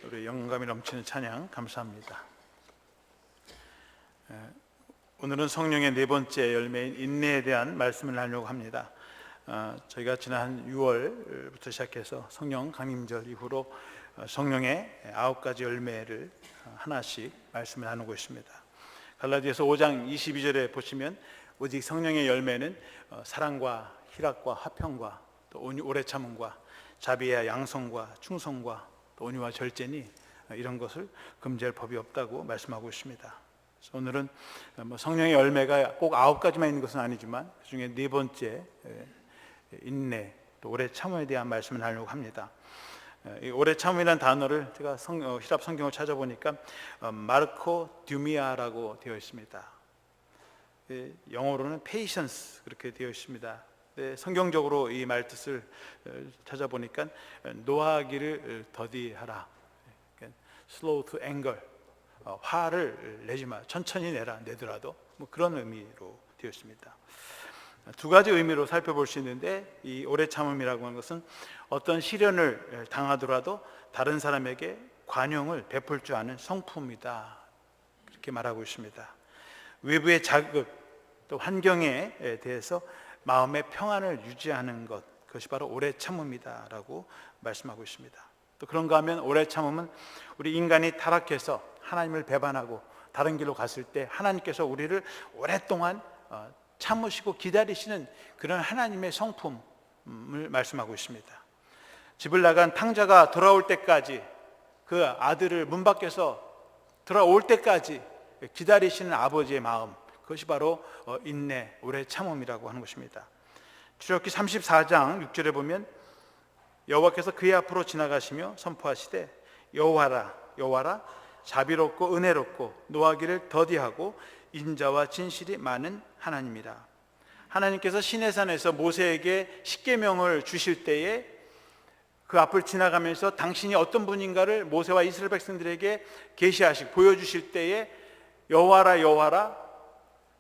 우리 영감이 넘치는 찬양 감사합니다. 오늘은 성령의 네 번째 열매인 인내에 대한 말씀을 나누려고 합니다. 저희가 지난 6월부터 시작해서 성령 강림절 이후로 성령의 9가지 열매를 하나씩 말씀을 나누고 있습니다. 갈라디아서 5장 22절에 보시면 오직 성령의 열매는 사랑과 희락과 화평과 또 오래 참음과 자비와 양성과 충성과 또 온유와 절제니 이런 것을 금지할 법이 없다고 말씀하고 있습니다. 그래서 오늘은 성령의 열매가 꼭 9가지만 있는 것은 아니지만 그중에 네 번째 인내 또 오래 참음에 대한 말씀을 나누려고 합니다. 이 오래 참음이라는 단어를 제가 히랍 성경을 찾아보니까 마르코 듀미아라고 되어 있습니다. 영어로는 patience 그렇게 되어 있습니다. 성경적으로 이 말뜻을 찾아보니까 노하기를 더디하라, slow to anger, 화를 내지 마, 천천히 내더라도 그런 의미로 되어 있습니다. 두 가지 의미로 살펴볼 수 있는데 이 오래 참음이라고 하는 것은 어떤 시련을 당하더라도 다른 사람에게 관용을 베풀 줄 아는 성품이다, 그렇게 말하고 있습니다. 외부의 자극 또 환경에 대해서 마음의 평안을 유지하는 것, 그것이 바로 오래 참음이다라고 말씀하고 있습니다. 또 그런가 하면 오래 참음은 우리 인간이 타락해서 하나님을 배반하고 다른 길로 갔을 때 하나님께서 우리를 오랫동안 참으시고 기다리시는 그런 하나님의 성품을 말씀하고 있습니다. 집을 나간 탕자가 돌아올 때까지, 그 아들을 문 밖에서 돌아올 때까지 기다리시는 아버지의 마음, 그것이 바로 인내, 오래 참음이라고 하는 것입니다. 출애굽기 34장 6절에 보면 여호와께서 그의 앞으로 지나가시며 선포하시되 여호와라 여호와라 자비롭고 은혜롭고 노하기를 더디하고 인자와 진실이 많은 하나님이라. 하나님께서 시내산에서 모세에게 십계명을 주실 때에 그 앞을 지나가면서 당신이 어떤 분인가를 모세와 이스라엘 백성들에게 계시하시고 보여주실 때에 여호와라 여호와라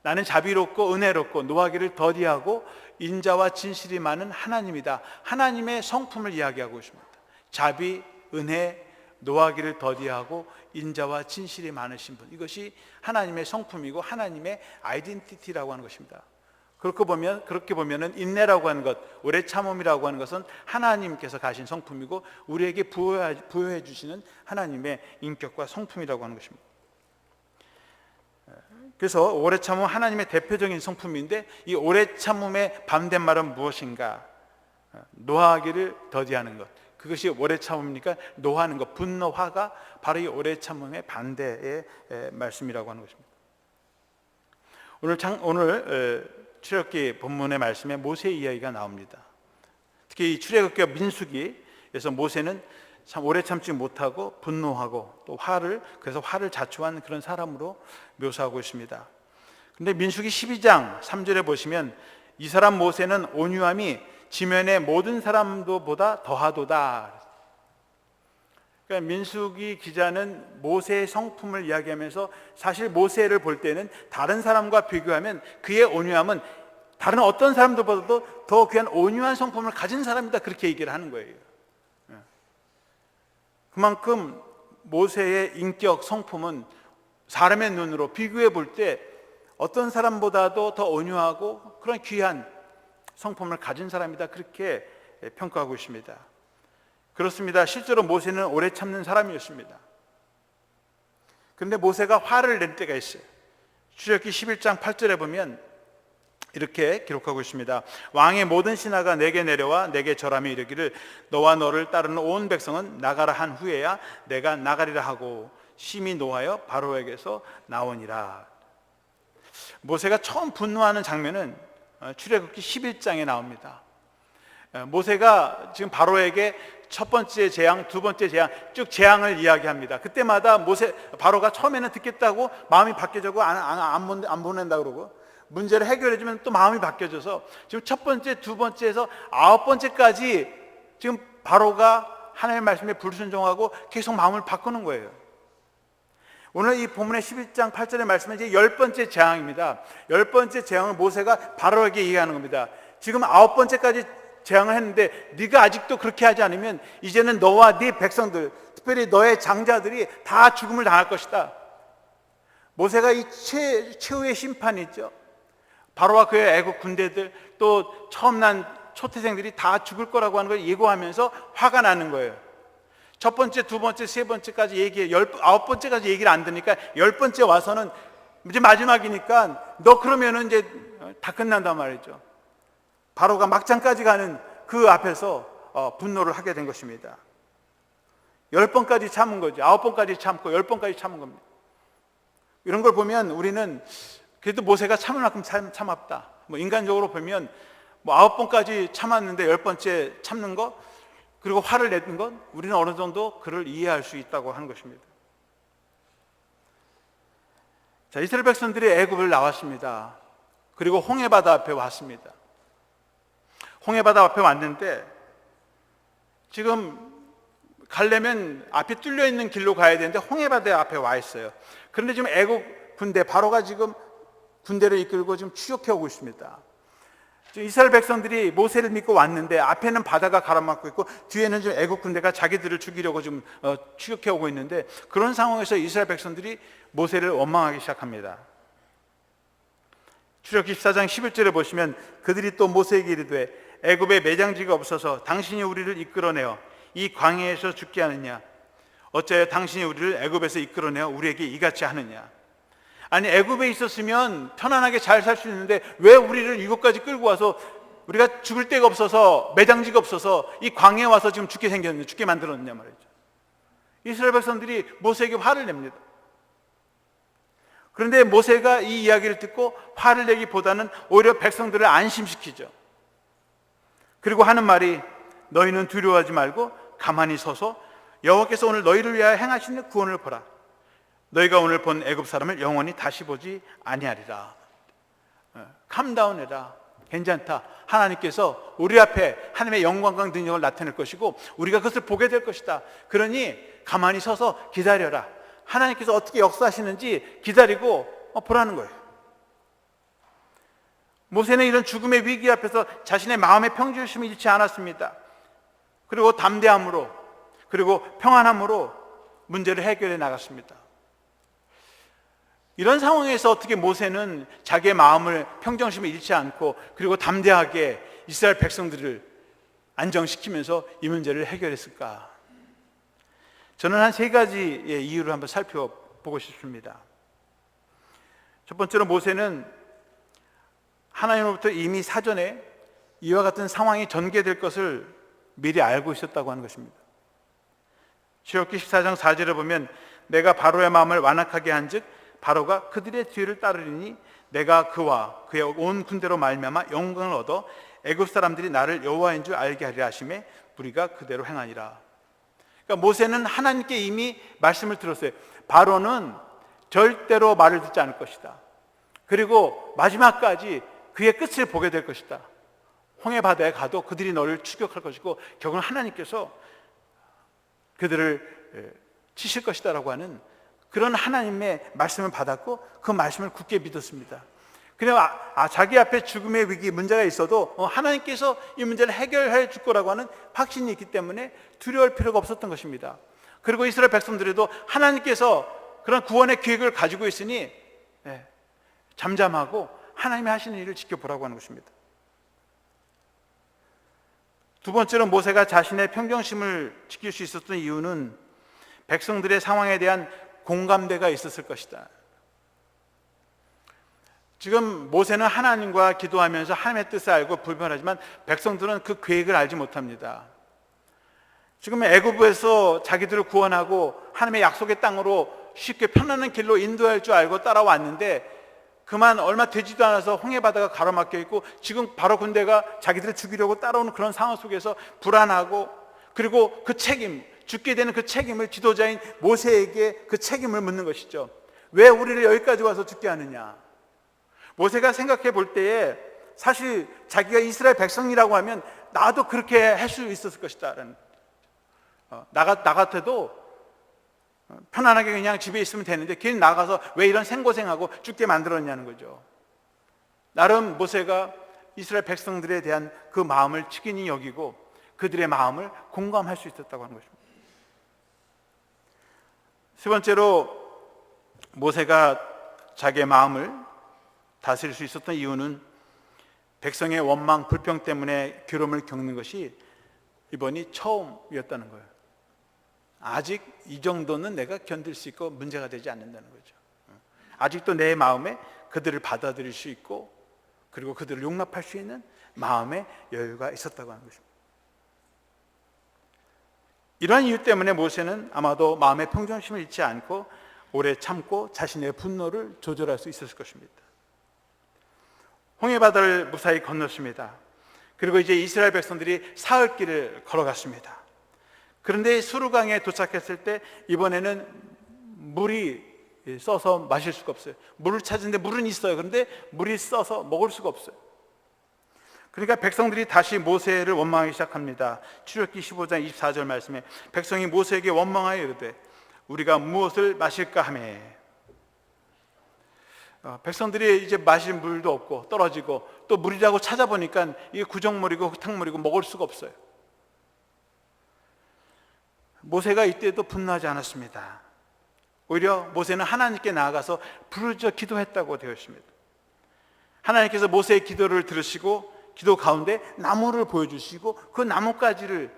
나는 자비롭고 은혜롭고 노하기를 더디하고 인자와 진실이 많은 하나님이다, 하나님의 성품을 이야기하고 있습니다. 자비, 은혜, 노하기를 더디하고 인자와 진실이 많으신 분, 이것이 하나님의 성품이고 하나님의 아이덴티티라고 하는 것입니다. 그렇게 보면은 인내라고 하는 것, 오래 참음이라고 하는 것은 하나님께서 가신 성품이고 우리에게 부여해 주시는 하나님의 인격과 성품이라고 하는 것입니다. 그래서 오래 참음은 하나님의 대표적인 성품인데 이 오래 참음의 반대말은 무엇인가? 노하기를 더디하는 것, 그것이 오래 참음이니까 노하는 것, 분노, 화가 바로 이 오래 참음의 반대의 말씀이라고 하는 것입니다. 오늘 출애굽기 본문의 말씀에 모세 이야기가 나옵니다. 특히 이 출애굽기와 민수기에서 모세는 참 오래 참지 못하고 분노하고 또 그래서 화를 자초한 그런 사람으로 묘사하고 있습니다. 그런데 민수기 12장 3절에 보시면 이 사람 모세는 온유함이 지면의 모든 사람도보다 더하도다. 그러니까 민수기 기자는 모세의 성품을 이야기하면서 사실 모세를 볼 때는 다른 사람과 비교하면 그의 온유함은 다른 어떤 사람들보다도 더 귀한 온유한 성품을 가진 사람이다, 그렇게 얘기를 하는 거예요. 그만큼 모세의 인격 성품은 사람의 눈으로 비교해 볼 때 어떤 사람보다도 더 온유하고 그런 귀한 성품을 가진 사람이다, 그렇게 평가하고 있습니다. 그렇습니다. 실제로 모세는 오래 참는 사람이었습니다. 그런데 모세가 화를 낼 때가 있어요. 출애굽기 11장 8절에 보면 이렇게 기록하고 있습니다. 왕의 모든 신하가 내게 내려와 내게 절하며 이르기를 너와 너를 따르는 온 백성은 나가라 한 후에야 내가 나가리라 하고 심히 노하여 바로에게서 나오니라. 모세가 처음 분노하는 장면은 출애굽기 11장에 나옵니다. 모세가 지금 바로에게 첫 번째 재앙, 두 번째 재앙, 쭉 재앙을 이야기합니다. 그때마다 바로가 처음에는 듣겠다고 마음이 바뀌어지고 안 보낸다 그러고 문제를 해결해주면 또 마음이 바뀌어져서 지금 첫 번째, 두 번째에서 9번째까지 지금 바로가 하나님의 말씀에 불순종하고 계속 마음을 바꾸는 거예요. 오늘 이 본문의 11장 8절의 말씀은 이제 10번째 재앙입니다. 10번째 재앙을 모세가 바로에게 얘기하는 겁니다. 지금 9번째까지 재앙을 했는데 네가 아직도 그렇게 하지 않으면 이제는 너와 네 백성들, 특별히 너의 장자들이 다 죽음을 당할 것이다. 모세가 이 최후의 심판이 있죠. 바로와 그의 애국 군대들, 또 처음 난 초태생들이 다 죽을 거라고 하는 걸 예고하면서 화가 나는 거예요. 첫 번째, 두 번째, 세 번째까지 아홉 번째까지 얘기를 안 듣니까 열 번째 와서는 이제 마지막이니까 너 그러면은 이제 다 끝난단 말이죠. 바로가 막장까지 가는 그 앞에서 분노를 하게 된 것입니다. 10번까지 참은 거죠. 9번까지 참고 10번까지 참은 겁니다. 이런 걸 보면 우리는 그래도 모세가 참을 만큼 참았다. 인간적으로 보면 9번까지 참았는데 10번째 참는 것, 그리고 화를 내는 건 우리는 어느 정도 그를 이해할 수 있다고 하는 것입니다. 자, 이스라엘 백성들이 애굽을 나왔습니다. 그리고 홍해바다 앞에 왔습니다. 홍해바다 앞에 왔는데 지금 가려면 앞에 뚫려 있는 길로 가야 되는데 홍해바다 앞에 와 있어요. 그런데 지금 애굽 군대, 바로가 지금 군대를 이끌고 지금 추격해 오고 있습니다. 이스라엘 백성들이 모세를 믿고 왔는데 앞에는 바다가 가로막고 있고 뒤에는 지금 애국 군대가 자기들을 죽이려고 좀 추격해 오고 있는데, 그런 상황에서 이스라엘 백성들이 모세를 원망하기 시작합니다. 출애굽기 14장 11절에 보시면 그들이 또 모세에게 이르되 애굽에 매장지가 없어서 당신이 우리를 이끌어내어 이 광야에서 죽게 하느냐? 어찌하여 당신이 우리를 애굽에서 이끌어내어 우리에게 이같이 하느냐? 아니, 애굽에 있었으면 편안하게 잘 살 수 있는데 왜 우리를 이곳까지 끌고 와서 우리가 죽을 데가 없어서, 매장지가 없어서 이 광야에 와서 지금 죽게 만들었느냐 말이죠. 이스라엘 백성들이 모세에게 화를 냅니다. 그런데 모세가 이 이야기를 듣고 화를 내기보다는 오히려 백성들을 안심시키죠. 그리고 하는 말이 너희는 두려워하지 말고 가만히 서서 여호와께서 오늘 너희를 위하여 행하시는 구원을 보라. 너희가 오늘 본 애굽 사람을 영원히 다시 보지 아니하리라. 캄다운해라. 괜찮다. 하나님께서 우리 앞에 하나님의 영광과 능력을 나타낼 것이고 우리가 그것을 보게 될 것이다. 그러니 가만히 서서 기다려라. 하나님께서 어떻게 역사하시는지 기다리고 보라는 거예요. 모세는 이런 죽음의 위기 앞에서 자신의 마음의 평정심을 잃지 않았습니다. 그리고 담대함으로, 그리고 평안함으로 문제를 해결해 나갔습니다. 이런 상황에서 어떻게 모세는 자기의 마음을, 평정심을 잃지 않고 그리고 담대하게 이스라엘 백성들을 안정시키면서 이 문제를 해결했을까? 저는 한 3가지의 이유를 한번 살펴보고 싶습니다. 첫 번째로 모세는 하나님으로부터 이미 사전에 이와 같은 상황이 전개될 것을 미리 알고 있었다고 하는 것입니다. 출애굽기 14장 4절에 보면 내가 바로의 마음을 완악하게 한즉 바로가 그들의 뒤를 따르리니 내가 그와 그의 온 군대로 말미암아 영광을 얻어 애굽 사람들이 나를 여호와인 줄 알게 하리라 하심에 우리가 그대로 행하니라. 그러니까 모세는 하나님께 이미 말씀을 들었어요. 바로는 절대로 말을 듣지 않을 것이다. 그리고 마지막까지 그의 끝을 보게 될 것이다. 홍해 바다에 가도 그들이 너를 추격할 것이고 결국은 하나님께서 그들을 치실 것이다라고 하는 그런 하나님의 말씀을 받았고 그 말씀을 굳게 믿었습니다. 그냥 자기 앞에 죽음의 위기, 문제가 있어도 하나님께서 이 문제를 해결해 줄 거라고 하는 확신이 있기 때문에 두려울 필요가 없었던 것입니다. 그리고 이스라엘 백성들에도 하나님께서 그런 구원의 계획을 가지고 있으니 잠잠하고 하나님이 하시는 일을 지켜보라고 하는 것입니다. 두 번째로 모세가 자신의 평정심을 지킬 수 있었던 이유는 백성들의 상황에 대한 공감대가 있었을 것이다. 지금 모세는 하나님과 기도하면서 하나님의 뜻을 알고 불변하지만 백성들은 그 계획을 알지 못합니다. 지금 애굽에서 자기들을 구원하고 하나님의 약속의 땅으로 쉽게 편안한 길로 인도할 줄 알고 따라왔는데 그만 얼마 되지도 않아서 홍해바다가 가로막혀 있고 지금 바로 군대가 자기들을 죽이려고 따라오는 그런 상황 속에서 불안하고, 그리고 그 책임, 죽게 되는 그 책임을 지도자인 모세에게 그 책임을 묻는 것이죠. 왜 우리를 여기까지 와서 죽게 하느냐? 모세가 생각해 볼 때에 사실 자기가 이스라엘 백성이라고 하면 나도 그렇게 할 수 있었을 것이다. 나 같아도 편안하게 그냥 집에 있으면 되는데 괜히 나가서 왜 이런 생고생하고 죽게 만들었냐는 거죠. 나름 모세가 이스라엘 백성들에 대한 그 마음을 측은히 여기고 그들의 마음을 공감할 수 있었다고 하는 것입니다. 세 번째로 모세가 자기의 마음을 다스릴 수 있었던 이유는 백성의 원망, 불평 때문에 괴로움을 겪는 것이 이번이 처음이었다는 거예요. 아직 이 정도는 내가 견딜 수 있고 문제가 되지 않는다는 거죠. 아직도 내 마음에 그들을 받아들일 수 있고 그리고 그들을 용납할 수 있는 마음의 여유가 있었다고 하는 것입니다. 이러한 이유 때문에 모세는 아마도 마음의 평정심을 잃지 않고 오래 참고 자신의 분노를 조절할 수 있었을 것입니다. 홍해바다를 무사히 건넜습니다. 그리고 이제 이스라엘 백성들이 사흘길을 걸어갔습니다. 그런데 수르강에 도착했을 때 이번에는 물이 써서 마실 수가 없어요. 물을 찾는데 물은 있어요. 그런데 물이 써서 먹을 수가 없어요. 그러니까 백성들이 다시 모세를 원망하기 시작합니다. 출애굽기 15장 24절 말씀에 백성이 모세에게 원망하여 이르되 우리가 무엇을 마실까 하며 백성들이 이제 마실 물도 없고 떨어지고 또 물이라고 찾아보니까 이게 구정물이고 흙탕물이고 먹을 수가 없어요. 모세가 이때도 분노하지 않았습니다. 오히려 모세는 하나님께 나아가서 부르짖어 기도했다고 되어 있습니다. 하나님께서 모세의 기도를 들으시고 기도 가운데 나무를 보여주시고 그 나뭇가지를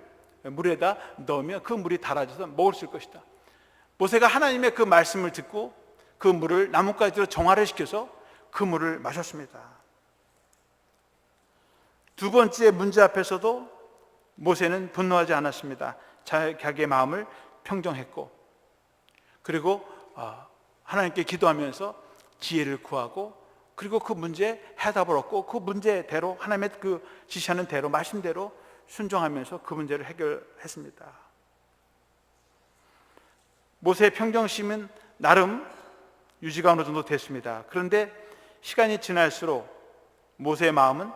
물에다 넣으면 그 물이 달아져서 먹을 수 있을 것이다. 모세가 하나님의 그 말씀을 듣고 그 물을 나뭇가지로 정화를 시켜서 그 물을 마셨습니다. 두 번째 문제 앞에서도 모세는 분노하지 않았습니다. 자기의 마음을 평정했고 그리고 하나님께 기도하면서 지혜를 구하고 그리고 그 문제에 해답을 얻고 그 문제대로 하나님의 그 지시하는 대로 말씀대로 순종하면서 그 문제를 해결했습니다. 모세의 평정심은 나름 유지가 어느 정도 됐습니다. 그런데 시간이 지날수록 모세의 마음은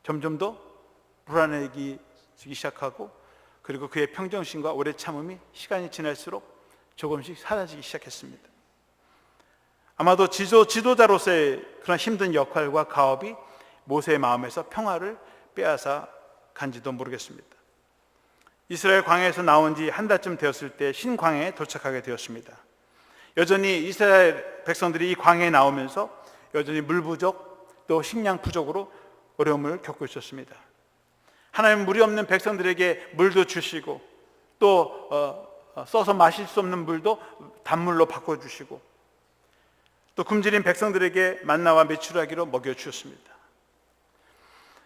점점 더 불안해지기 시작하고 그리고 그의 평정심과 오래 참음이 시간이 지날수록 조금씩 사라지기 시작했습니다. 아마도 지도자로서의 그런 힘든 역할과 가업이 모세의 마음에서 평화를 빼앗아 간지도 모르겠습니다. 이스라엘 광야에서 나온 지 한 달쯤 되었을 때 신광야에 도착하게 되었습니다. 여전히 이스라엘 백성들이 이 광야에 나오면서 여전히 물 부족 또 식량 부족으로 어려움을 겪고 있었습니다. 하나님은 물이 없는 백성들에게 물도 주시고 또 써서 마실 수 없는 물도 단물로 바꿔주시고 또 굶주린 백성들에게 만나와 메추라기로 먹여주셨습니다.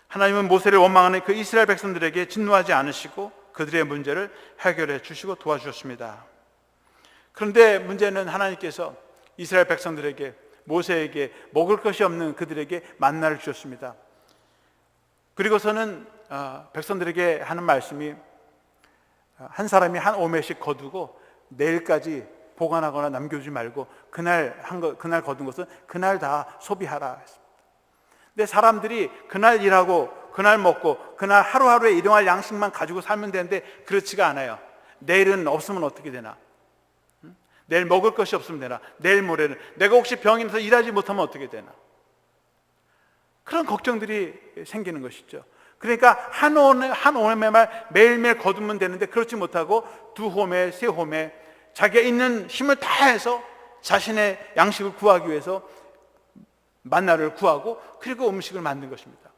하나님은 모세를 원망하는 그 이스라엘 백성들에게 진노하지 않으시고 그들의 문제를 해결해 주시고 도와주셨습니다. 그런데 문제는 하나님께서 이스라엘 백성들에게 모세에게 먹을 것이 없는 그들에게 만나를 주셨습니다. 그리고서는 백성들에게 하는 말씀이 한 사람이 한 오매씩 거두고 내일까지 보관하거나 남겨주지 말고 그날 거둔 것은 그날 다 소비하라 했습니다. 근데 사람들이 그날 일하고 그날 먹고 그날 하루하루에 일용할 양식만 가지고 살면 되는데 그렇지가 않아요. 내일은 없으면 어떻게 되나? 내일 먹을 것이 없으면 되나? 내일 모레는 내가 혹시 병이 나서 일하지 못하면 어떻게 되나? 그런 걱정들이 생기는 것이죠. 그러니까 한 호메만 매일매일 거두면 되는데 그렇지 못하고 두 호메, 세 호메 자기가 있는 힘을 다해서 자신의 양식을 구하기 위해서 만나를 구하고 그리고 음식을 만든 것입니다.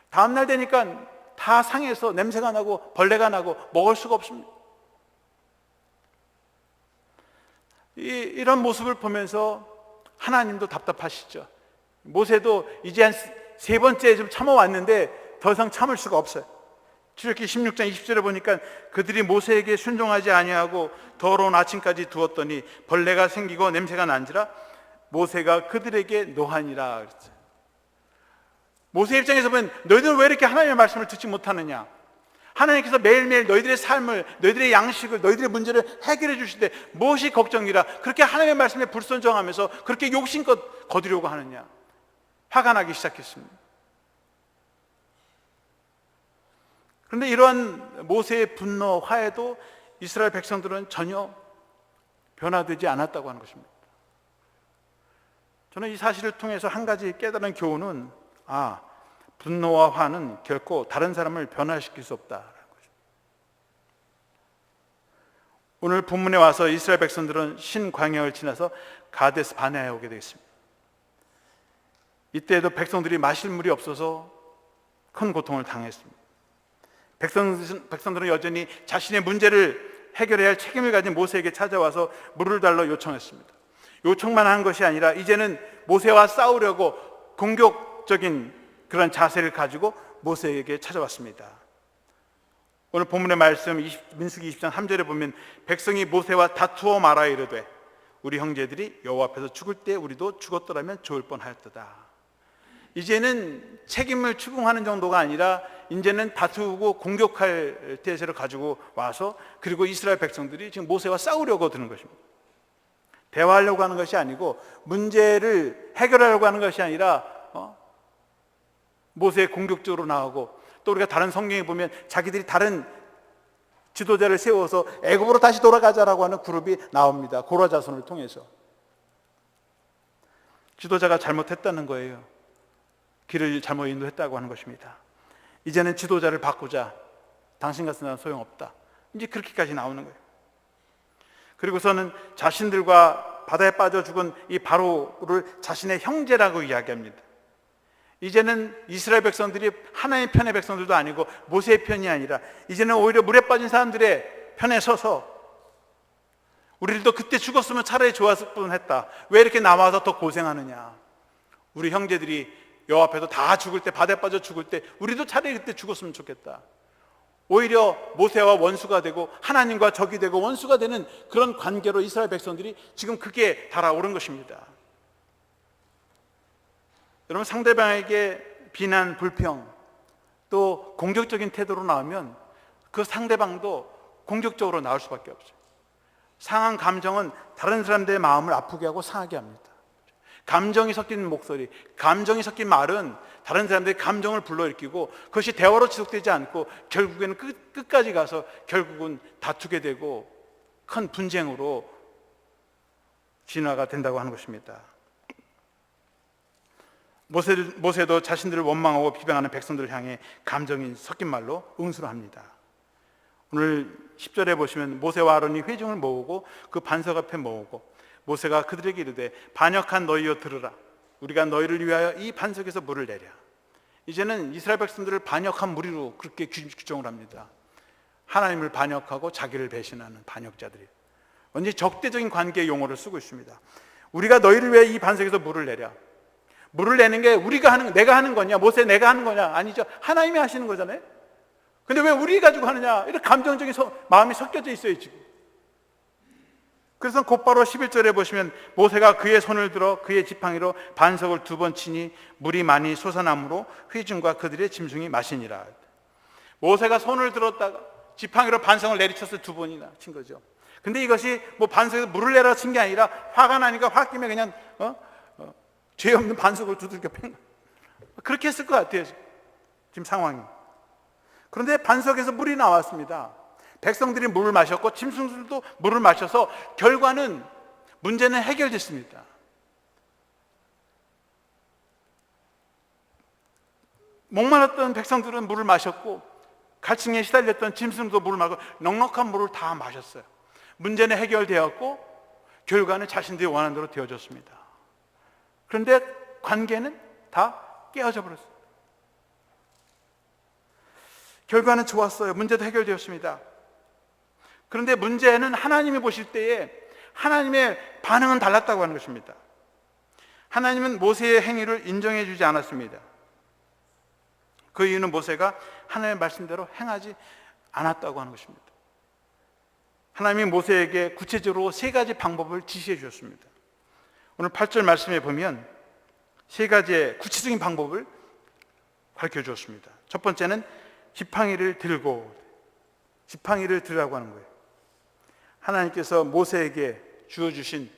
다음날 되니까 다 상해서 냄새가 나고 벌레가 나고 먹을 수가 없습니다. 이런 모습을 보면서 하나님도 답답하시죠. 모세도 이제 한 세 번째 좀 참아왔는데 더 이상 참을 수가 없어요. 출애굽기 16장 20절에 보니까 그들이 모세에게 순종하지 아니하고 더러운 아침까지 두었더니 벌레가 생기고 냄새가 난지라 모세가 그들에게 노하니라 그랬어요. 모세 입장에서 보면 너희들은 왜 이렇게 하나님의 말씀을 듣지 못하느냐? 하나님께서 매일매일 너희들의 삶을, 너희들의 양식을, 너희들의 문제를 해결해 주시되 무엇이 걱정이라 그렇게 하나님의 말씀에 불순종하면서 그렇게 욕심껏 거두려고 하느냐? 화가 나기 시작했습니다. 그런데 이러한 모세의 분노, 화에도 이스라엘 백성들은 전혀 변화되지 않았다고 하는 것입니다. 저는 이 사실을 통해서 한 가지 깨달은 교훈은 분노와 화는 결코 다른 사람을 변화시킬 수 없다라는 거죠. 오늘 본문에 와서 이스라엘 백성들은 신광야를 지나서 가데스 바네아에 오게 되겠습니다. 이때에도 백성들이 마실 물이 없어서 큰 고통을 당했습니다. 백성들은 여전히 자신의 문제를 해결해야 할 책임을 가진 모세에게 찾아와서 물을 달라 요청했습니다. 요청만 한 것이 아니라 이제는 모세와 싸우려고 공격적인 그런 자세를 가지고 모세에게 찾아왔습니다. 오늘 본문의 말씀 민수기 20장 3절에 보면 백성이 모세와 다투어 말하여 이르되 우리 형제들이 여호와 앞에서 죽을 때 우리도 죽었더라면 좋을 뻔하였도다. 이제는 책임을 추궁하는 정도가 아니라 이제는 다투고 공격할 태세를 가지고 와서 그리고 이스라엘 백성들이 지금 모세와 싸우려고 드는 것입니다. 대화하려고 하는 것이 아니고 문제를 해결하려고 하는 것이 아니라 모세 공격적으로 나오고 또 우리가 다른 성경에 보면 자기들이 다른 지도자를 세워서 애굽으로 다시 돌아가자라고 하는 그룹이 나옵니다. 고라 자손을 통해서. 지도자가 잘못했다는 거예요. 길을 잘못 인도했다고 하는 것입니다. 이제는 지도자를 바꾸자. 당신 같은 사람 소용없다. 이제 그렇게까지 나오는 거예요. 그리고서는 자신들과 바다에 빠져 죽은 이 바로를 자신의 형제라고 이야기합니다. 이제는 이스라엘 백성들이 하나님의 편의 백성들도 아니고 모세의 편이 아니라 이제는 오히려 물에 빠진 사람들의 편에 서서 우리들도 그때 죽었으면 차라리 좋았을 뻔했다. 왜 이렇게 남아서 더 고생하느냐. 우리 형제들이 여호와 앞에서 다 죽을 때, 바다에 빠져 죽을 때 우리도 차라리 그때 죽었으면 좋겠다. 오히려 모세와 원수가 되고 하나님과 적이 되고 원수가 되는 그런 관계로 이스라엘 백성들이 지금 그게 달아오른 것입니다. 여러분, 상대방에게 비난, 불평 또 공격적인 태도로 나오면 그 상대방도 공격적으로 나올 수밖에 없어요. 상한 감정은 다른 사람들의 마음을 아프게 하고 상하게 합니다. 감정이 섞인 목소리, 감정이 섞인 말은 다른 사람들의 감정을 불러일으키고 그것이 대화로 지속되지 않고 결국에는 끝까지 가서 결국은 다투게 되고 큰 분쟁으로 진화가 된다고 하는 것입니다. 모세도 자신들을 원망하고 비방하는 백성들을 향해 감정이 섞인 말로 응수를 합니다. 오늘 10절에 보시면 모세와 아론이 회중을 모으고 그 반석 앞에 모으고 모세가 그들에게 이르되 반역한 너희여 들으라. 우리가 너희를 위하여 이 반석에서 물을 내랴. 이제는 이스라엘 백성들을 반역한 무리로 그렇게 규정을 합니다. 하나님을 반역하고 자기를 배신하는 반역자들이 완전히 적대적인 관계의 용어를 쓰고 있습니다. 우리가 너희를 위해 이 반석에서 물을 내랴. 물을 내는 게 내가 하는 거냐? 모세 내가 하는 거냐? 아니죠. 하나님이 하시는 거잖아요. 근데 왜 우리 가지고 하느냐? 이런 감정적인 마음이 섞여져 있어요 지금. 그래서 곧바로 11절에 보시면 모세가 그의 손을 들어 그의 지팡이로 반석을 2번 치니 물이 많이 솟아나므로 회중과 그들의 짐승이 마시니라. 모세가 손을 들었다가 지팡이로 반석을 내리쳤어요. 2번이나 친 거죠. 근데 이것이 뭐 반석에서 물을 내라 친 게 아니라 화가 나니까 홧김에 그냥 죄 없는 반석을 두들겨 팬 거예요. 그렇게 했을 것 같아요 지금 상황이. 그런데 반석에서 물이 나왔습니다. 백성들이 물을 마셨고 짐승들도 물을 마셔서 결과는 문제는 해결됐습니다. 목마랐던 백성들은 물을 마셨고 갈증에 시달렸던 짐승도 물을 마시고 넉넉한 물을 다 마셨어요. 문제는 해결되었고 결과는 자신들이 원하는 대로 되어졌습니다. 그런데 관계는 다 깨어져 버렸어요. 결과는 좋았어요. 문제도 해결되었습니다. 그런데 문제는 하나님이 보실 때에 하나님의 반응은 달랐다고 하는 것입니다. 하나님은 모세의 행위를 인정해 주지 않았습니다. 그 이유는 모세가 하나님의 말씀대로 행하지 않았다고 하는 것입니다. 하나님이 모세에게 구체적으로 3가지 방법을 지시해 주셨습니다. 오늘 8절 말씀에 보면 3가지의 구체적인 방법을 가르쳐 주었습니다. 첫 번째는 지팡이를 들고, 지팡이를 들으라고 하는 거예요. 하나님께서 모세에게 주어주신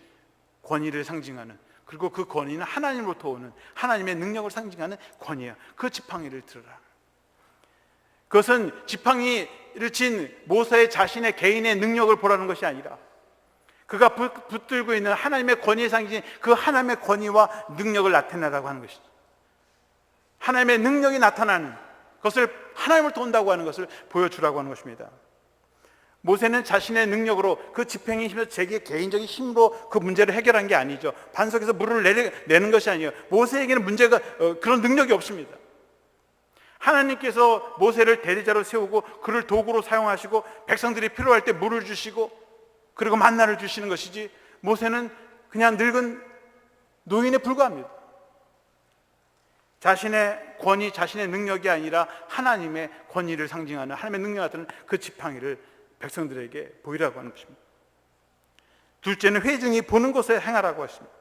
권위를 상징하는, 그리고 그 권위는 하나님으로부터 오는 하나님의 능력을 상징하는 권위예요. 그 지팡이를 들으라. 그것은 지팡이를 친 모세의 자신의 개인의 능력을 보라는 것이 아니라 그가 붙들고 있는 하나님의 권위의 상징인 그 하나님의 권위와 능력을 나타내라고 하는 것이죠. 하나님의 능력이 나타나는 것을, 하나님을 돈다고 하는 것을 보여주라고 하는 것입니다. 모세는 자신의 능력으로 그 집행의 힘에서 자기의 개인적인 힘으로 그 문제를 해결한 게 아니죠. 반석에서 물을 내는 것이 아니에요. 모세에게는 문제가 그런 능력이 없습니다. 하나님께서 모세를 대리자로 세우고 그를 도구로 사용하시고 백성들이 필요할 때 물을 주시고 그리고 만나를 주시는 것이지, 모세는 그냥 늙은 노인에 불과합니다. 자신의 권위, 자신의 능력이 아니라 하나님의 권위를 상징하는, 하나님의 능력 같은 그 지팡이를 백성들에게 보이라고 하는 것입니다. 둘째는 회중이 보는 곳에 행하라고 했습니다.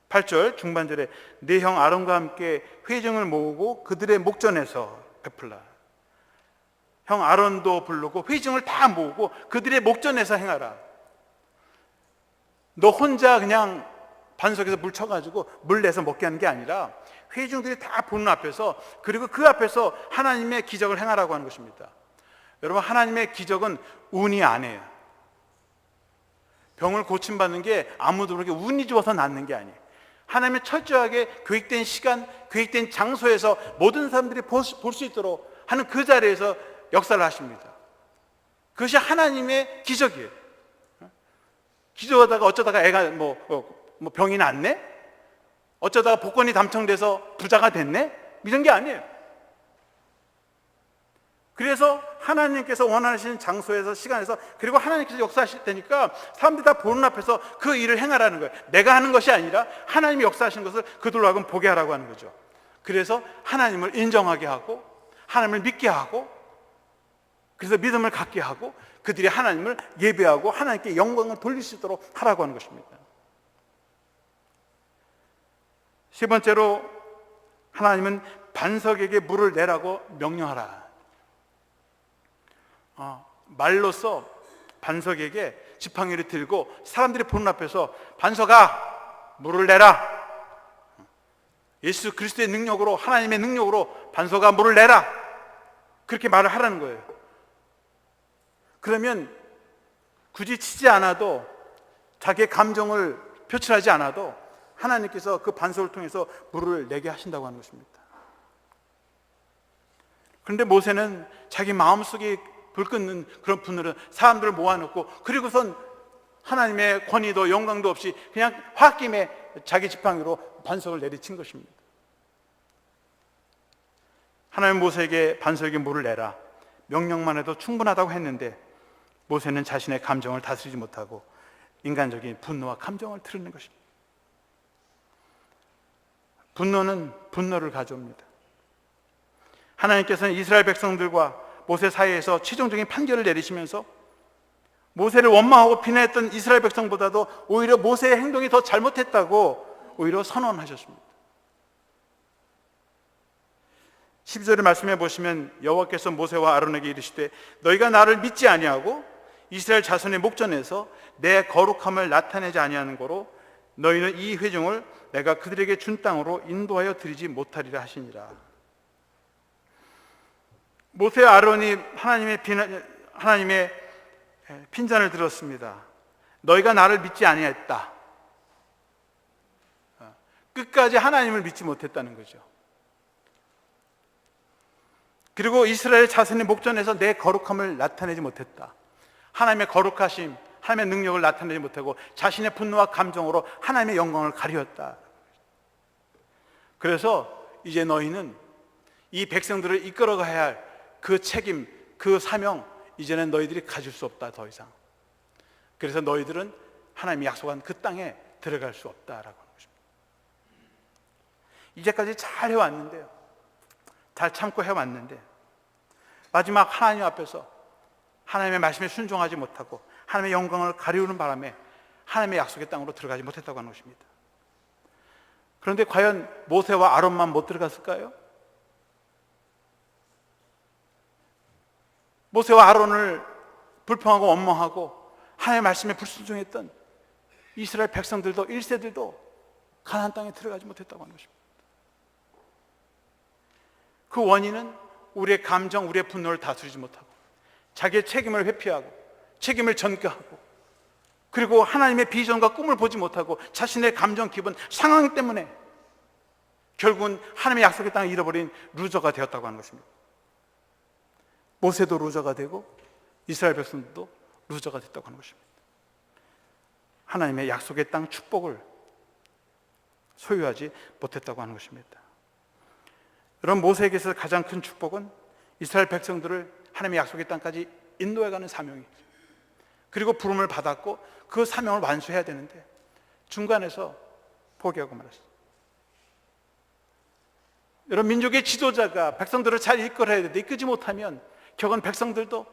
8절 중반절에 내 형 아론과 함께 회중을 모으고 그들의 목전에서 베풀라. 형 아론도 부르고 회중을 다 모으고 그들의 목전에서 행하라. 너 혼자 그냥 반석에서 물 쳐가지고 물 내서 먹게 하는 게 아니라 회중들이 다 보는 앞에서, 그리고 그 앞에서 하나님의 기적을 행하라고 하는 것입니다. 여러분, 하나님의 기적은 운이 아니에요. 병을 고침받는 게 아무도 모르게 운이 좋아서 낫는 게 아니에요. 하나님의 철저하게 계획된 시간, 계획된 장소에서 모든 사람들이 볼 수 있도록 하는 그 자리에서 역사를 하십니다. 그것이 하나님의 기적이에요. 기도하다가 어쩌다가 애가 병이 낫네? 어쩌다가 복권이 당첨돼서 부자가 됐네? 이런 게 아니에요. 그래서 하나님께서 원하시는 장소에서, 시간에서, 그리고 하나님께서 역사하실 테니까 사람들이 다 보는 앞에서 그 일을 행하라는 거예요. 내가 하는 것이 아니라 하나님이 역사하시는 것을 그들로 하여금 보게 하라고 하는 거죠. 그래서 하나님을 인정하게 하고 하나님을 믿게 하고, 그래서 믿음을 갖게 하고 그들이 하나님을 예배하고 하나님께 영광을 돌릴 수 있도록 하라고 하는 것입니다. 세 번째로, 하나님은 반석에게 물을 내라고 명령하라. 말로써 반석에게 지팡이를 들고 사람들이 보는 앞에서 반석아 물을 내라. 예수 그리스도의 능력으로, 하나님의 능력으로 반석아 물을 내라. 그렇게 말을 하라는 거예요. 그러면 굳이 치지 않아도, 자기의 감정을 표출하지 않아도 하나님께서 그 반석을 통해서 물을 내게 하신다고 하는 것입니다. 그런데 모세는 자기 마음속에 불 끄는 그런 분들은 사람들을 모아놓고, 그리고선 하나님의 권위도 영광도 없이 그냥 홧김에 자기 지팡이로 반석을 내리친 것입니다. 하나님 모세에게 반석에게 물을 내라 명령만 해도 충분하다고 했는데, 모세는 자신의 감정을 다스리지 못하고 인간적인 분노와 감정을 드러낸 것입니다. 분노는 분노를 가져옵니다. 하나님께서는 이스라엘 백성들과 모세 사이에서 최종적인 판결을 내리시면서 모세를 원망하고 비난했던 이스라엘 백성보다도 오히려 모세의 행동이 더 잘못했다고 오히려 선언하셨습니다. 12절의 말씀해 보시면 여호와께서 모세와 아론에게 이르시되 너희가 나를 믿지 아니하고 이스라엘 자손의 목전에서 내 거룩함을 나타내지 아니하는 거로 너희는 이 회중을 내가 그들에게 준 땅으로 인도하여 드리지 못하리라 하시니라. 모세와 아론이 하나님의 핀잔을 들었습니다. 너희가 나를 믿지 아니했다. 끝까지 하나님을 믿지 못했다는 거죠. 그리고 이스라엘 자손의 목전에서 내 거룩함을 나타내지 못했다. 하나님의 거룩하심, 하나님의 능력을 나타내지 못하고 자신의 분노와 감정으로 하나님의 영광을 가리웠다. 그래서 이제 너희는 이 백성들을 이끌어가야 할 그 책임, 그 사명, 이제는 너희들이 가질 수 없다, 더 이상. 그래서 너희들은 하나님이 약속한 그 땅에 들어갈 수 없다라고 하는 것입니다. 이제까지 잘 해왔는데요, 잘 참고 해왔는데 마지막 하나님 앞에서 하나님의 말씀에 순종하지 못하고 하나님의 영광을 가리우는 바람에 하나님의 약속의 땅으로 들어가지 못했다고 하는 것입니다. 그런데 과연 모세와 아론만 못 들어갔을까요? 모세와 아론을 불평하고 원망하고 하나님의 말씀에 불순종했던 이스라엘 백성들도 1세들도 가나안 땅에 들어가지 못했다고 하는 것입니다. 그 원인은 우리의 감정, 우리의 분노를 다스리지 못하고 자기의 책임을 회피하고 책임을 전가하고, 그리고 하나님의 비전과 꿈을 보지 못하고 자신의 감정, 기분, 상황 때문에 결국은 하나님의 약속의 땅을 잃어버린 루저가 되었다고 하는 것입니다. 모세도 루저가 되고 이스라엘 백성들도 루저가 됐다고 하는 것입니다. 하나님의 약속의 땅 축복을 소유하지 못했다고 하는 것입니다. 여러분, 모세에게서 가장 큰 축복은 이스라엘 백성들을 하나님의 약속의 땅까지 인도해가는 사명이, 그리고 부름을 받았고 그 사명을 완수해야 되는데 중간에서 포기하고 말았어요. 여러분, 민족의 지도자가 백성들을 잘 이끌어야 되는데 이끌지 못하면 결국은 백성들도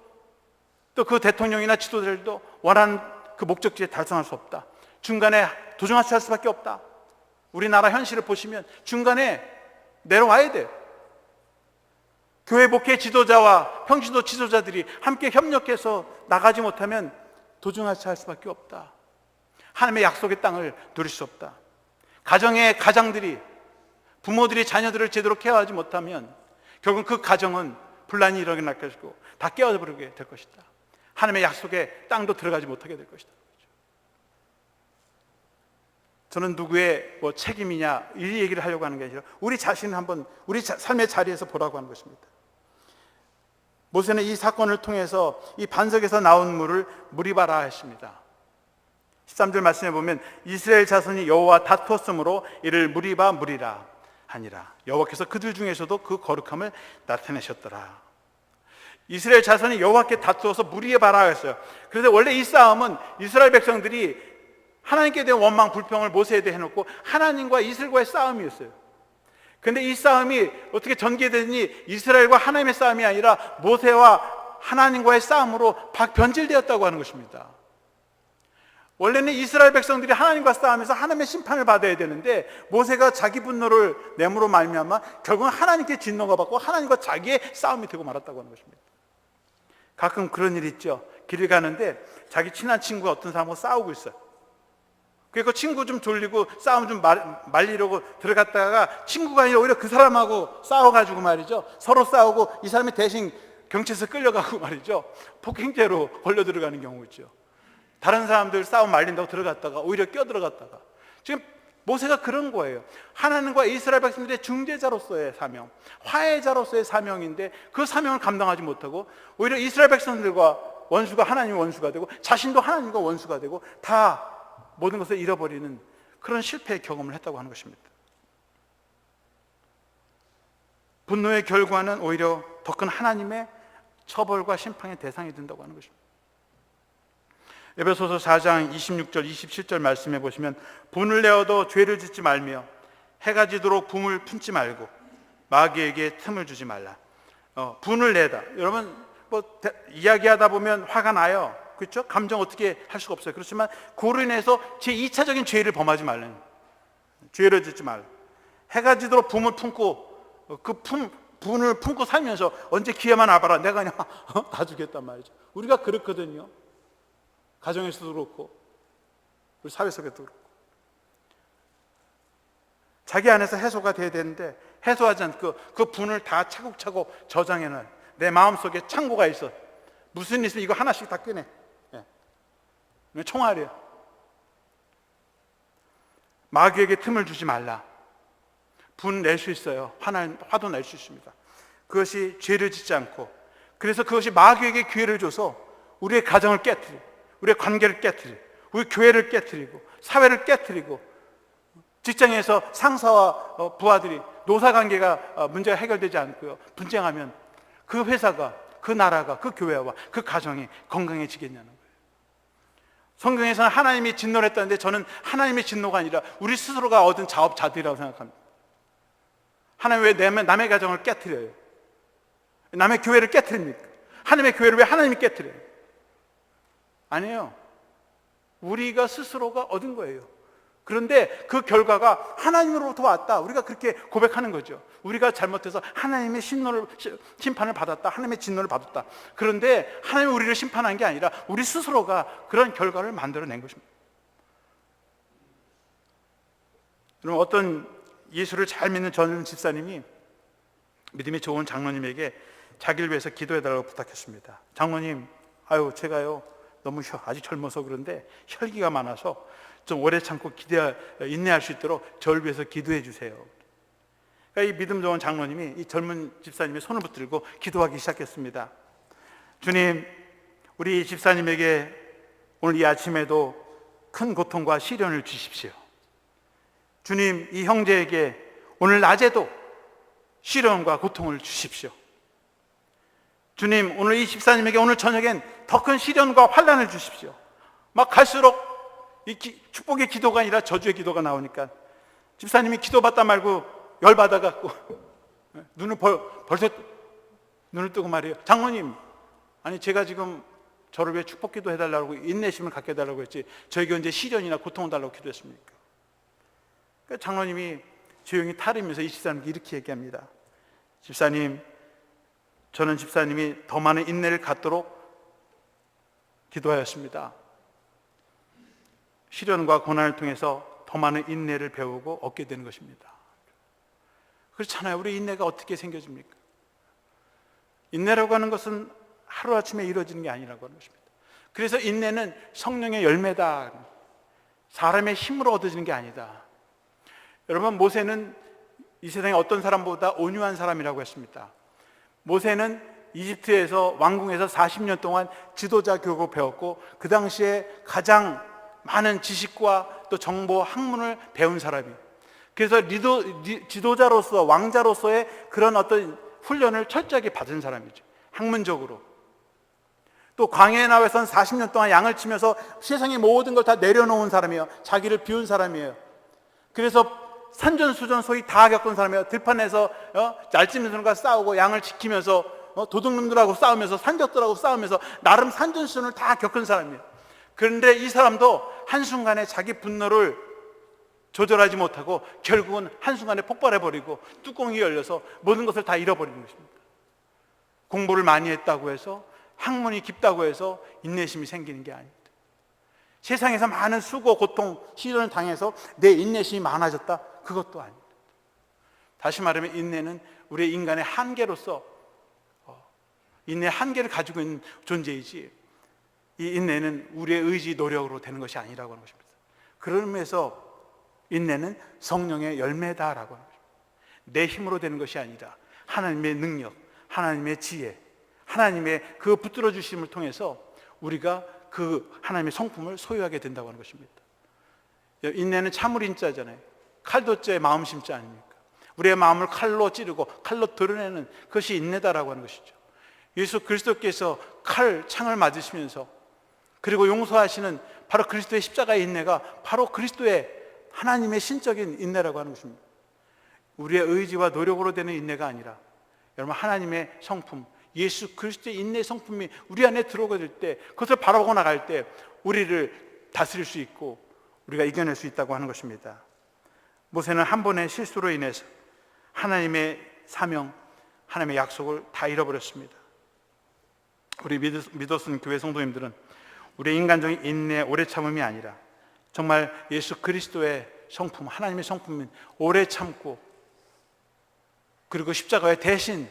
또 그 대통령이나 지도자들도 원하는 그 목적지에 달성할 수 없다. 중간에 도중하차할 수밖에 없다. 우리나라 현실을 보시면 중간에 내려와야 돼요. 교회 목회 지도자와 평신도 지도자들이 함께 협력해서 나가지 못하면 도중하차할 수밖에 없다. 하나님의 약속의 땅을 누릴 수 없다. 가정의 가장들이, 부모들이 자녀들을 제대로 케어하지 못하면 결국은 그 가정은 분란이 일어날 것이고 다 깨어버리게 될 것이다. 하나님의 약속의 땅도 들어가지 못하게 될 것이다. 저는 누구의 책임이냐 이 얘기를 하려고 하는 게 아니라 우리 자신을 한번 우리 삶의 자리에서 보라고 하는 것입니다. 모세는 이 사건을 통해서 이 반석에서 나온 물을 무리바라 했습니다. 13절 말씀에 보면 이스라엘 자손이 여호와와 다투었으므로 이를 무리바 무리라 하니라. 여호와께서 그들 중에서도 그 거룩함을 나타내셨더라. 이스라엘 자손이 여호와께 다투어서 무리바라 했어요. 그래서 원래 이 싸움은 이스라엘 백성들이 하나님께 대한 원망 불평을 모세에 대해 해놓고 하나님과 이스라엘과의 싸움이었어요. 그런데 이 싸움이 어떻게 전개되니 이스라엘과 하나님의 싸움이 아니라 모세와 하나님과의 싸움으로 변질되었다고 하는 것입니다. 원래는 이스라엘 백성들이 하나님과 싸우면서 하나님의 심판을 받아야 되는데 모세가 자기 분노를 내므로 말미암아 결국은 하나님께 진노가 받고 하나님과 자기의 싸움이 되고 말았다고 하는 것입니다. 가끔 그런 일이 있죠. 길을 가는데 자기 친한 친구가 어떤 사람하고 싸우고 있어요. 그리고 친구 좀 돌리고 싸움 좀 말리려고 들어갔다가 친구가 아니라 오히려 그 사람하고 싸워가지고 말이죠. 서로 싸우고 이 사람이 대신 경찰서 끌려가고 말이죠. 폭행죄로 걸려 들어가는 경우 있죠. 다른 사람들 싸움 말린다고 들어갔다가 오히려 껴들어갔다가 지금 모세가 그런 거예요. 하나님과 이스라엘 백성들의 중재자로서의 사명, 화해자로서의 사명인데 그 사명을 감당하지 못하고 오히려 이스라엘 백성들과 원수가 하나님의 원수가 되고 자신도 하나님과 원수가 되고 다 모든 것을 잃어버리는 그런 실패의 경험을 했다고 하는 것입니다. 분노의 결과는 오히려 더 큰 하나님의 처벌과 심판의 대상이 된다고 하는 것입니다. 에베소서 4장 26절 27절 말씀해 보시면 분을 내어도 죄를 짓지 말며 해가 지도록 붐을 품지 말고 마귀에게 틈을 주지 말라. 분을 내다. 여러분 이야기하다 보면 화가 나요. 그렇죠? 감정 어떻게 할 수가 없어요. 그렇지만 그로 인해서 제 2차적인 죄를 범하지 말라는, 죄를 짓지 말라. 해가 지도록 붐을 품고 분을 품고 살면서 언제 기회만 와봐라 내가 그냥 다 주겠단 말이죠. 우리가 그렇거든요. 가정에서도 그렇고 우리 사회 속에도 그렇고 자기 안에서 해소가 돼야 되는데 해소하지 않고 그 분을 다 차곡차곡 저장해놔요. 내 마음속에 창고가 있어. 무슨 일 있으면 이거 하나씩 다 꺼내. 총알이에요. 마귀에게 틈을 주지 말라. 분 낼 수 있어요. 화도 낼 수 있습니다. 그것이 죄를 짓지 않고, 그래서 그것이 마귀에게 기회를 줘서 우리의 가정을 깨뜨리고 우리의 관계를 깨뜨리고 우리 교회를 깨뜨리고 사회를 깨뜨리고 직장에서 상사와 부하들이 노사관계가 문제가 해결되지 않고요 분쟁하면 그 회사가, 그 나라가, 그 교회와 그 가정이 건강해지겠냐는 거예요. 성경에서는 하나님이 진노를 했다는데 저는 하나님의 진노가 아니라 우리 스스로가 얻은 자업자득이라고 생각합니다. 하나님 왜 남의 가정을 깨뜨려요? 남의 교회를 깨뜨립니까? 하나님의 교회를 왜 하나님이 깨뜨려요? 아니에요. 우리가 스스로가 얻은 거예요. 그런데 그 결과가 하나님으로부터 왔다. 우리가 그렇게 고백하는 거죠. 우리가 잘못해서 하나님의 심판을 받았다. 하나님의 진노를 받았다. 그런데 하나님이 우리를 심판한 게 아니라 우리 스스로가 그런 결과를 만들어낸 것입니다. 여러분, 어떤 예수를 잘 믿는 전 집사님이 믿음이 좋은 장로님에게 자기를 위해서 기도해달라고 부탁했습니다. 장로님, 제가요 너무 아직 젊어서 그런데 혈기가 많아서 좀 오래 참고 인내할 수 있도록 저를 위해서 기도해 주세요. 이 믿음 좋은 장로님이 이 젊은 집사님의 손을 붙들고 기도하기 시작했습니다. 주님, 우리 집사님에게 오늘 이 아침에도 큰 고통과 시련을 주십시오. 주님, 이 형제에게 오늘 낮에도 시련과 고통을 주십시오. 주님, 오늘 이 집사님에게 오늘 저녁엔 더 큰 시련과 환난을 주십시오. 막 갈수록 이 축복의 기도가 아니라 저주의 기도가 나오니까 집사님이 기도받다 말고 열받아갖고 벌써 눈을 뜨고 말해요. 장로님, 아니 제가 지금 저를 왜 축복 기도 해달라고 인내심을 갖게 해달라고 했지 저에게 언제 시련이나 고통을 달라고 기도했습니까? 그러니까 장로님이 조용히 타르면서 이 집사님께 이렇게 얘기합니다. 집사님, 저는 집사님이 더 많은 인내를 갖도록 기도하였습니다. 시련과 고난을 통해서 더 많은 인내를 배우고 얻게 되는 것입니다. 그렇잖아요. 우리 인내가 어떻게 생겨집니까? 인내라고 하는 것은 하루아침에 이루어지는 게 아니라고 하는 것입니다. 그래서 인내는 성령의 열매다. 사람의 힘으로 얻어지는 게 아니다. 여러분, 모세는 이 세상에 어떤 사람보다 온유한 사람이라고 했습니다. 모세는 이집트에서 왕궁에서 40년 동안 지도자 교육을 배웠고 그 당시에 가장 많은 지식과 또 정보, 학문을 배운 사람이에요. 그래서 지도자로서 왕자로서의 그런 어떤 훈련을 철저하게 받은 사람이죠. 학문적으로. 또 광야에 나와서는 40년 동안 양을 치면서 세상의 모든 걸 다 내려놓은 사람이에요. 자기를 비운 사람이에요. 그래서 산전수전 소위 다 겪은 사람이에요. 들판에서 날짐승들과 싸우고 양을 지키면서 도둑놈들하고 싸우면서 산적들하고 싸우면서 나름 산전수전을 다 겪은 사람이에요. 그런데 이 사람도 한순간에 자기 분노를 조절하지 못하고 결국은 한순간에 폭발해버리고 뚜껑이 열려서 모든 것을 다 잃어버리는 것입니다. 공부를 많이 했다고 해서, 학문이 깊다고 해서 인내심이 생기는 게 아닙니다. 세상에서 많은 수고, 고통, 시련을 당해서 내 인내심이 많아졌다? 그것도 아닙니다. 다시 말하면 인내는 우리의 인간의 한계로서 인내의 한계를 가지고 있는 존재이지, 이 인내는 우리의 의지, 노력으로 되는 것이 아니라고 하는 것입니다. 그런 의미에서 인내는 성령의 열매다라고 하는 것입니다. 내 힘으로 되는 것이 아니라 하나님의 능력, 하나님의 지혜, 하나님의 그 붙들어 주심을 통해서 우리가 그 하나님의 성품을 소유하게 된다고 하는 것입니다. 인내는 참을 인자잖아요. 칼도자의 마음 심자 아닙니까? 우리의 마음을 칼로 찌르고 칼로 드러내는 그것이 인내다라고 하는 것이죠. 예수 그리스도께서 창을 맞으시면서 그리고 용서하시는 바로 그리스도의 십자가의 인내가 바로 그리스도의 하나님의 신적인 인내라고 하는 것입니다. 우리의 의지와 노력으로 되는 인내가 아니라 여러분, 하나님의 성품, 예수 그리스도의 인내의 성품이 우리 안에 들어오게 될 때, 그것을 바라보고 나갈 때 우리를 다스릴 수 있고 우리가 이겨낼 수 있다고 하는 것입니다. 모세는 한 번의 실수로 인해서 하나님의 사명, 하나님의 약속을 다 잃어버렸습니다. 우리 믿었은 교회 성도님들은 우리의 인간적인 인내, 오래 참음이 아니라 정말 예수 그리스도의 성품, 하나님의 성품인 오래 참고 그리고 십자가에 대신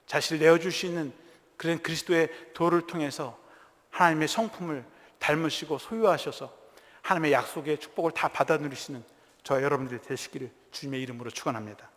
자신을 내어줄 수 있는 그런 그리스도의 도를 통해서 하나님의 성품을 닮으시고 소유하셔서 하나님의 약속의 축복을 다 받아 누리시는 저와 여러분들이 되시기를 주님의 이름으로 축원합니다.